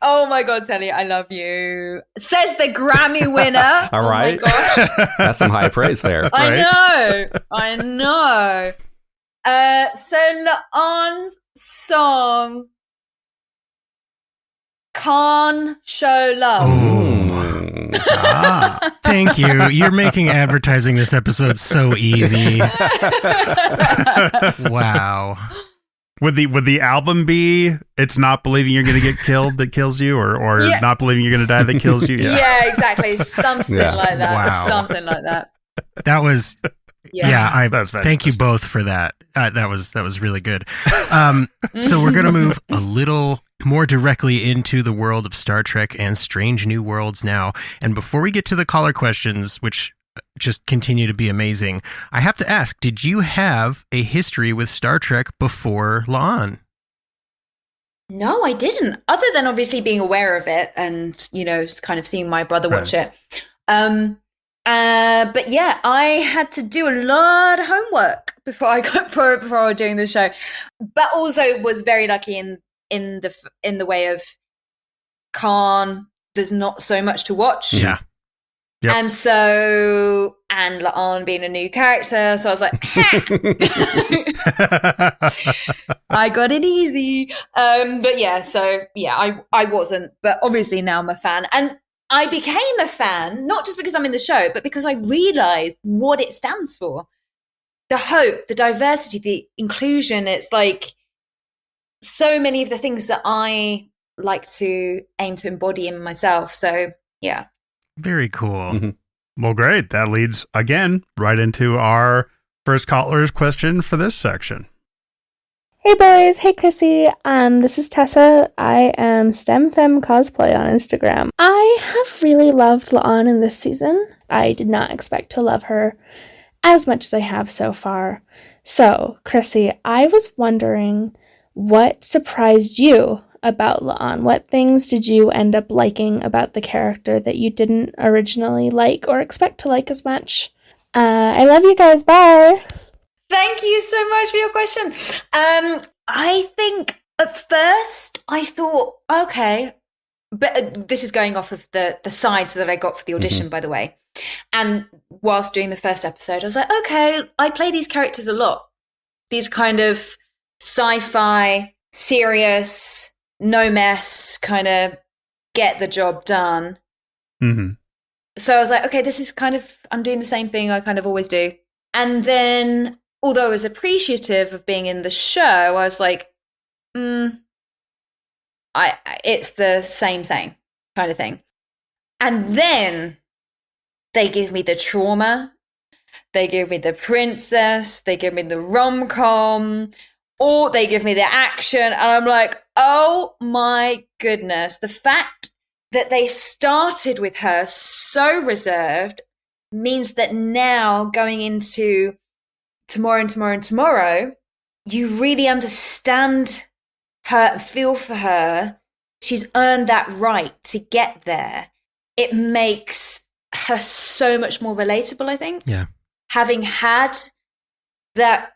Oh my God, Celia, I love you. Says the Grammy winner. All right. Oh my gosh. That's some high praise there. I know. So La'an's song, Can't Show Love. Thank you. You're making advertising this episode so easy. Wow. Would the album be It's Not Believing You're Going to Get Killed that kills you, or Not Believing You're Going to Die that kills you? Yeah, exactly. Something like that. Wow. Something like that. That was That's thank you both for that. That was really good. So we're going to move a little more directly into the world of Star Trek and Strange New Worlds now. And before we get to the caller questions, which just continue to be amazing, I have to ask, did you have a history with Star Trek before La'an? No, I didn't. Other than obviously being aware of it and, kind of seeing my brother watch it. But yeah, I had to do a lot of homework work before I got before I was doing the show, but also was very lucky in the way of Khan. There's not so much to watch. Yeah. Yep. And so, and La'an being a new character, so I was like, ha! I got it easy. But yeah, so yeah, I wasn't, but obviously now I'm a fan. And I became a fan, not just because I'm in the show, but because I realized what it stands for. The hope, the diversity, the inclusion. It's like so many of the things that I like to aim to embody in myself. So yeah. Very cool. Well, great. That leads, again, right into our first caller's question for this section. Hey boys, hey Chrissy. This is Tessa. I am StemFem Cosplay on Instagram. I have really loved La'an in this season. I did not expect to love her as much as I have so far. So, Chrissy, I was wondering what surprised you about La'an. What things did you end up liking about the character that you didn't originally like or expect to like as much? I love you guys. Bye. Thank you so much for your question. I think at first I thought, okay, but this is going off of the sides that I got for the audition, by the way. And whilst doing the first episode, I was like, okay, I play these characters a lot. These kind of sci-fi, serious, no mess, kind of get the job done. So I was like, okay, this is kind of, I'm doing the same thing I kind of always do. And then, although I was appreciative of being in the show, I was like, it's the same kind of thing. And then they give me the trauma, they give me the princess, they give me the rom-com, or they give me the action, and I'm like, oh my goodness. The fact that they started with her so reserved means that now going into tomorrow, you really understand her, feel for her. She's earned that right to get there. It makes her so much more relatable, I think. Yeah. Having had that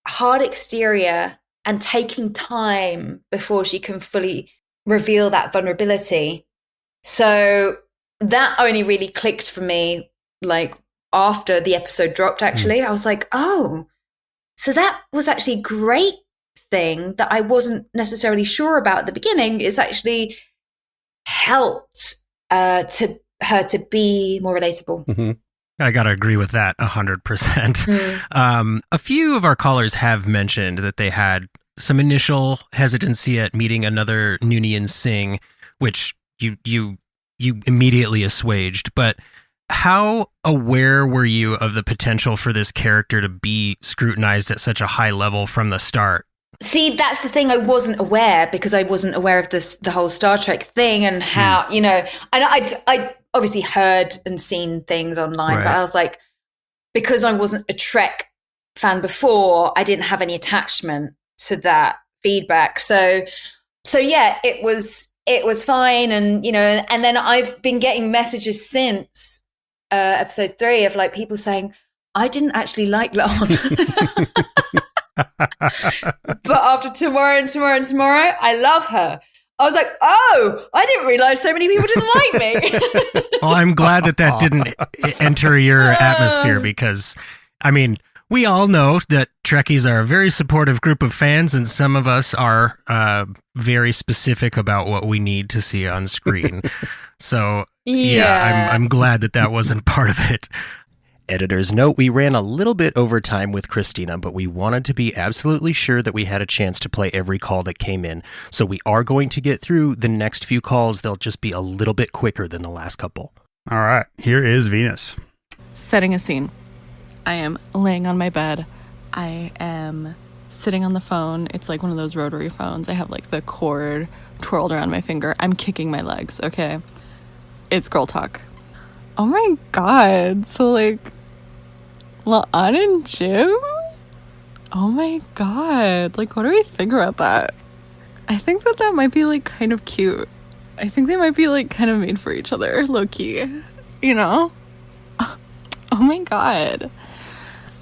hard exterior and taking time before she can fully reveal that vulnerability. So that only really clicked for me, like, after the episode dropped, actually. I was like, oh, so that was actually a great thing that I wasn't necessarily sure about at the beginning. It's actually helped to her to be more relatable. I gotta agree with that 100%. A few of our callers have mentioned that they had some initial hesitancy at meeting another Noonien sing, which you immediately assuaged. But how aware were you of the potential for this character to be scrutinized at such a high level from the start? See, that's the thing. I wasn't aware because I wasn't aware of the whole Star Trek thing and how, you know, and I obviously heard and seen things online, but I was like, because I wasn't a Trek fan before, I didn't have any attachment to that feedback. So yeah, it was fine. And, you know, and then I've been getting messages since episode 3 of like people saying, I didn't actually like La'an. But after tomorrow, I love her. I was like, oh, I didn't realize so many people didn't like me. Well, I'm glad that didn't enter your atmosphere because, I mean, we all know that Trekkies are a very supportive group of fans, and some of us are very specific about what we need to see on screen. So, yeah, I'm glad that wasn't part of it. Editor's note, we ran a little bit over time with Christina, but we wanted to be absolutely sure that we had a chance to play every call that came in. So we are going to get through the next few calls. They'll just be a little bit quicker than the last couple. All right, here is Venus. Setting a scene. I am laying on my bed. I am sitting on the phone. It's like one of those rotary phones. I have like the cord twirled around my finger. I'm kicking my legs, okay? It's girl talk. Oh my god. So like La'an and Jim? Oh my god. Like, what do we think about that? I think that might be like kind of cute. I think they might be like kind of made for each other, low-key. You know? Oh my god.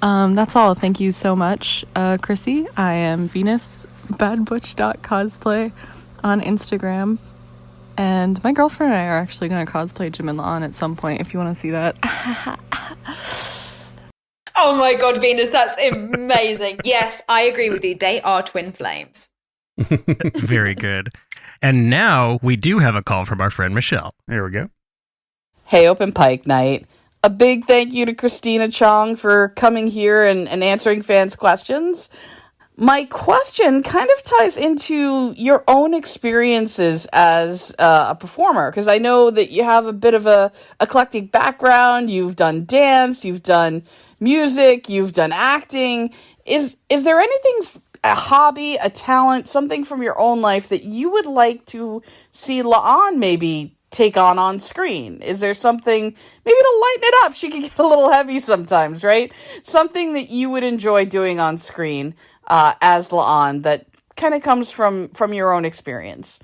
That's all. Thank you so much, Chrissy. I am Venus badbutch.cosplay on Instagram. And my girlfriend and I are actually going to cosplay Jim and La'an at some point if you want to see that. Oh my God, Venus, that's amazing. Yes, I agree with you. They are twin flames. Very good. And now we do have a call from our friend Michelle. There we go. Hey, Open Pike Night. A big thank you to Christina Chong for coming here and answering fans' questions. My question kind of ties into your own experiences as a performer, because I know that you have a bit of a eclectic background. You've done dance, you've done music, you've done acting. Is there anything, a hobby, a talent, something from your own life that you would like to see La'an maybe take on screen? Is there something, maybe to lighten it up? She can get a little heavy sometimes, right? Something that you would enjoy doing on screen as La'an that kind of comes from your own experience.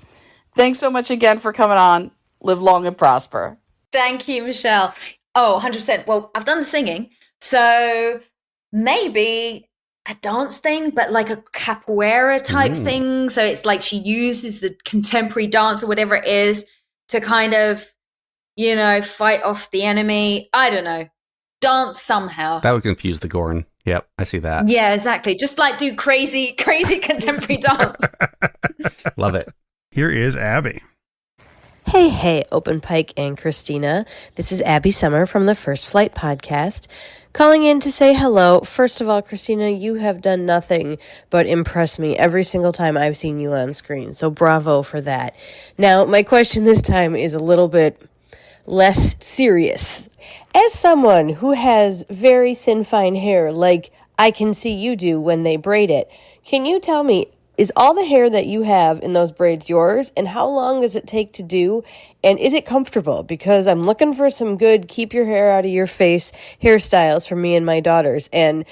Thanks so much again for coming on. Live long and prosper. Thank you, Michelle. Oh, 100%. Well, I've done the singing, so maybe a dance thing, but like a capoeira type thing. So it's like she uses the contemporary dance or whatever it is to kind of, fight off the enemy. I don't know. Dance somehow. That would confuse the Gorn. Yep, I see that. Yeah, exactly. Just like do crazy contemporary dance. Love it. Here is Abby. Hey, Open Pike and Christina. This is Abby Summer from the First Flight podcast, calling in to say hello. First of all, Christina, you have done nothing but impress me every single time I've seen you on screen, so bravo for that. Now, my question this time is a little bit less serious. As someone who has very thin, fine hair, like I can see you do when they braid it, can you tell me, is all the hair that you have in those braids yours? And how long does it take to do? And is it comfortable? Because I'm looking for some good keep your hair out of your face hairstyles for me and my daughters. And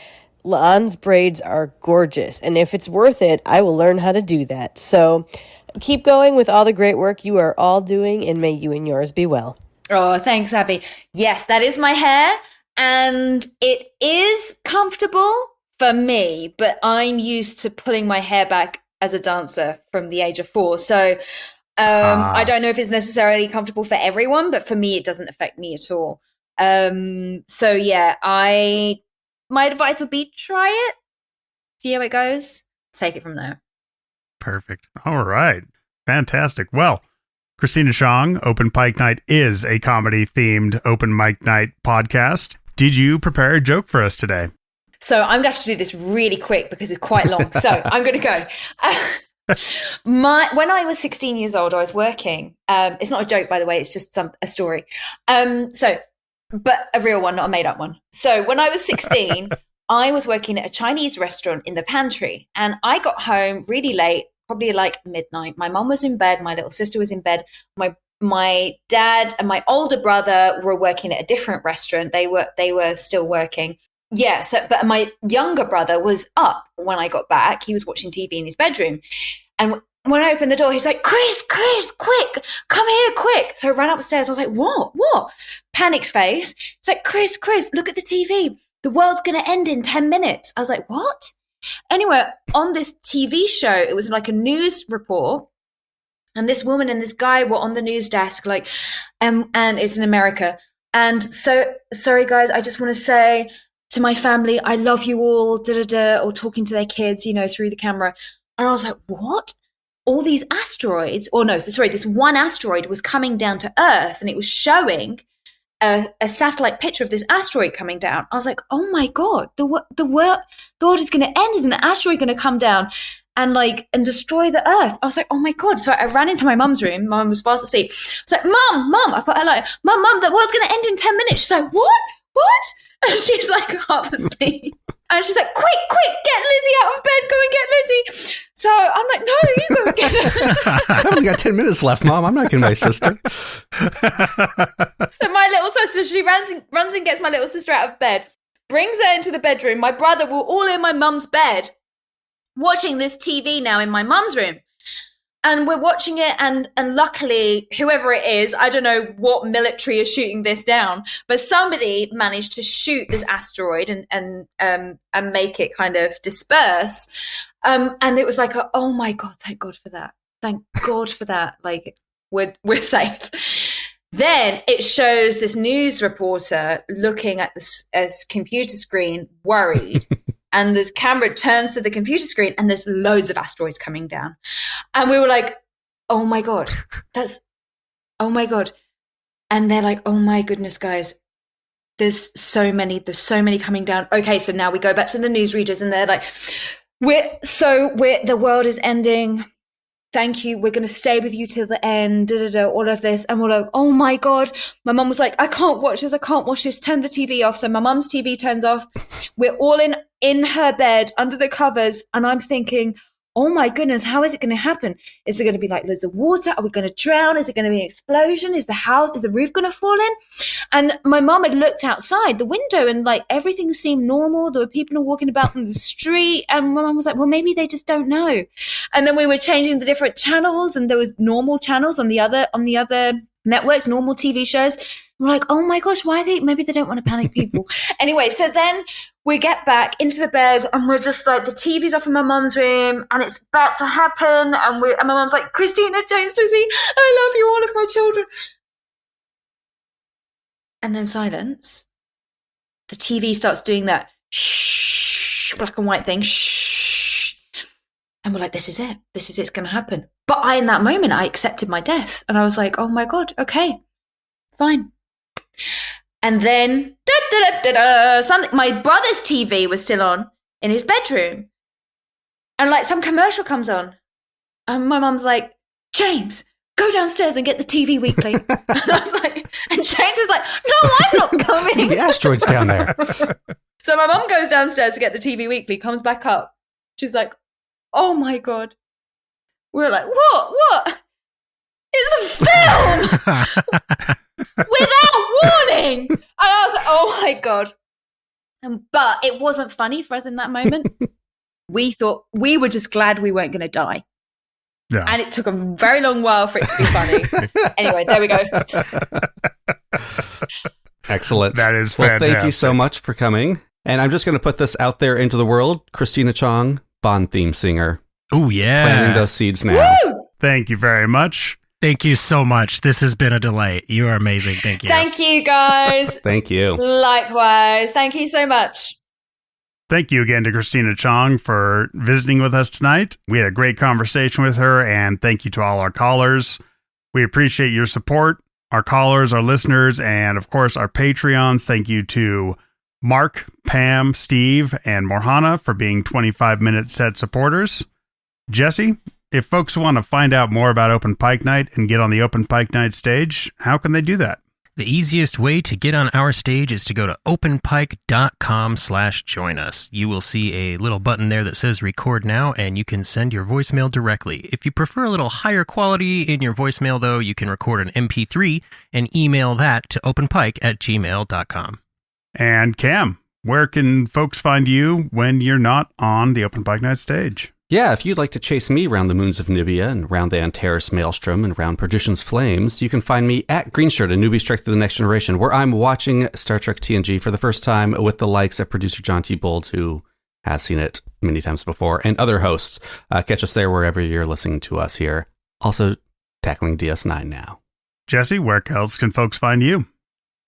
La'an's braids are gorgeous. And if it's worth it, I will learn how to do that. So keep going with all the great work you are all doing, and may you and yours be well. Oh, thanks, Abby. Yes, that is my hair, and it is comfortable for me, but I'm used to pulling my hair back as a dancer from the age of 4. So I don't know if it's necessarily comfortable for everyone, but for me, it doesn't affect me at all. So yeah, my advice would be try it, see how it goes, take it from there. Perfect. All right. Fantastic. Well, Christina Chong, Open Pike Night is a comedy-themed Open Mic Night podcast. Did you prepare a joke for us today? So I'm going to have to do this really quick because it's quite long. So I'm going to go. When I was 16 years old, I was working. It's not a joke, by the way. It's just a story. But a real one, not a made-up one. So when I was 16, I was working at a Chinese restaurant in the pantry, and I got home really late, probably like midnight. My mom was in bed. My little sister was in bed. My dad and my older brother were working at a different restaurant. They were still working. Yeah. But my younger brother was up when I got back. He was watching TV in his bedroom. And when I opened the door, he was like, Chris, quick, come here, quick. So I ran upstairs. I was like, what? Panicked face. It's like, Chris, look at the TV. The world's going to end in 10 minutes. I was like, what? Anyway, on this TV show, it was like a news report, and this woman and this guy were on the news desk, like, and it's in America. And so, sorry guys, I just want to say to my family, I love you all, or talking to their kids, through the camera. And I was like, what? All these asteroids, this one asteroid was coming down to Earth, and it was showing a satellite picture of this asteroid coming down. I was like, oh my God, the world is going to end. Is an asteroid going to come down and destroy the Earth? I was like, oh my God. So I ran into my mum's room. My mum was fast asleep. I was like, Mum, I put her like, Mum, the world's going to end in 10 minutes. She's like, what? And she's like half asleep. And she's like, quick, get Lizzie out of bed. Go and get Lizzie. So I'm like, no, you go and get her. I only got 10 minutes left, Mom. I'm not getting my sister. So my little sister, she runs and gets my little sister out of bed, brings her into the bedroom. My brother were all in my mum's bed, watching this TV now in my mum's room. And we're watching it, and luckily, whoever it is, I don't know what military is shooting this down, but somebody managed to shoot this asteroid and make it kind of disperse. And it was like, oh my God, thank God for that. Thank God for that. Like, we're safe. Then it shows this news reporter looking at this computer screen, worried. And the camera turns to the computer screen and there's loads of asteroids coming down. And we were like, oh my God, oh my God. And they're like, oh my goodness, guys, there's so many coming down. Okay, so now we go back to the newsreaders and they're like, the world is ending. Thank you. We're going to stay with you till the end, all of this. And we're like, oh my God. My mum was like, I can't watch this. Turn the TV off. So my mum's TV turns off. We're all in her bed under the covers. And I'm thinking, oh my goodness, how is it going to happen? Is there going to be like loads of water? Are we going to drown? Is it going to be an explosion? Is the roof going to fall in? And my mum had looked outside the window and like everything seemed normal. There were people walking about in the street. And my mum was like, well, maybe they just don't know. And then we were changing the different channels and there was normal channels on the other networks, normal TV shows. We're like, oh my gosh, maybe they don't want to panic people. Anyway, so then we get back into the bed and we're just like, the TV's off in my mum's room and it's about to happen. And my mum's like, Christina, James, Lizzie, I love you, all of my children. And then silence. The TV starts doing that shh, black and white thing. Shh. And we're like, this is it. It's going to happen. But in that moment, I accepted my death. And I was like, oh my God, okay, fine. And then something, my brother's TV was still on in his bedroom. And like some commercial comes on. And my mum's like, James, go downstairs and get the TV Weekly. And I was like, and James is like, no, I'm not coming. The asteroid's down there. So my mum goes downstairs to get the TV Weekly, comes back up. She's like, oh my God. We're like, what? It's a film! Without warning! And I was like, oh my God. But it wasn't funny for us in that moment. We thought, we were just glad we weren't going to die. Yeah. And it took a very long while for it to be funny. Anyway, there we go. Excellent. That is fantastic. fantastic. Thank you so much for coming. And I'm just going to put this out there into the world. Christina Chong, Bond theme singer. Oh, yeah. Planting those seeds now. Woo! Thank you very much. Thank you so much. This has been a delight. You are amazing. Thank you. Thank you, guys. Thank you. Likewise. Thank you so much. Thank you again to Christina Chong for visiting with us tonight. We had a great conversation with her, and thank you to all our callers. We appreciate your support, our callers, our listeners, and of course, our Patreons. Thank you to Mark, Pam, Steve, and Morhana for being 25-minute set supporters. Jesse, if folks want to find out more about Open Pike Night and get on the Open Pike Night stage, how can they do that? The easiest way to get on our stage is to go to openpike.com/join us. You will see a little button there that says record now, and you can send your voicemail directly. If you prefer a little higher quality in your voicemail, though, you can record an MP3 and email that to openpike@gmail.com. And Cam, where can folks find you when you're not on the Open Pike Night stage? Yeah, if you'd like to chase me around the moons of Nubia and round the Antares Maelstrom and round Perdition's Flames, you can find me at Greenshirt, a Newbie Strike Through the Next Generation, where I'm watching Star Trek TNG for the first time with the likes of producer John T. Bold, who has seen it many times before, and other hosts. Catch us there wherever you're listening to us here. Also, tackling DS9 now. Jesse, where else can folks find you?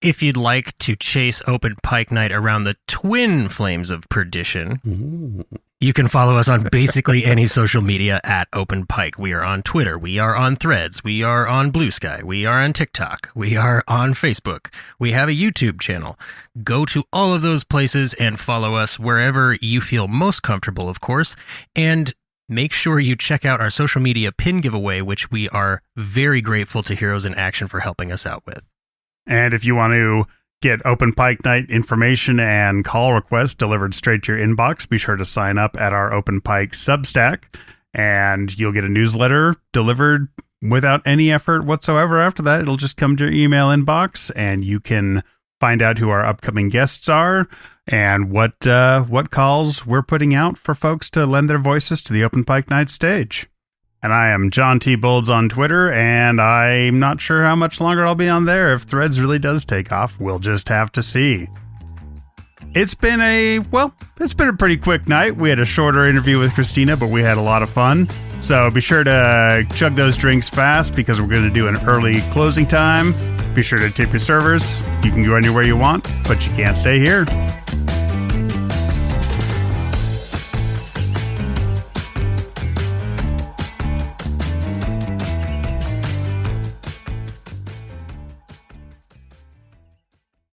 If you'd like to chase Open Pike Night around the twin flames of perdition, you can follow us on basically any social media at Open Pike. We are on Twitter. We are on Threads. We are on Blue Sky. We are on TikTok. We are on Facebook. We have a YouTube channel. Go to all of those places and follow us wherever you feel most comfortable, of course. And make sure you check out our social media pin giveaway, which we are very grateful to Heroes in Action for helping us out with. And if you want to get Open Pike Night information and call requests delivered straight to your inbox, be sure to sign up at our Open Pike Substack, and you'll get a newsletter delivered without any effort whatsoever. After that, it'll just come to your email inbox, and you can find out who our upcoming guests are and what calls we're putting out for folks to lend their voices to the Open Pike Night stage. And I am John T. Bolds on Twitter, and I'm not sure how much longer I'll be on there. If Threads really does take off, we'll just have to see. It's been a pretty quick night. We had a shorter interview with Christina, but we had a lot of fun. So be sure to chug those drinks fast because we're going to do an early closing time. Be sure to tip your servers. You can go anywhere you want, but you can't stay here.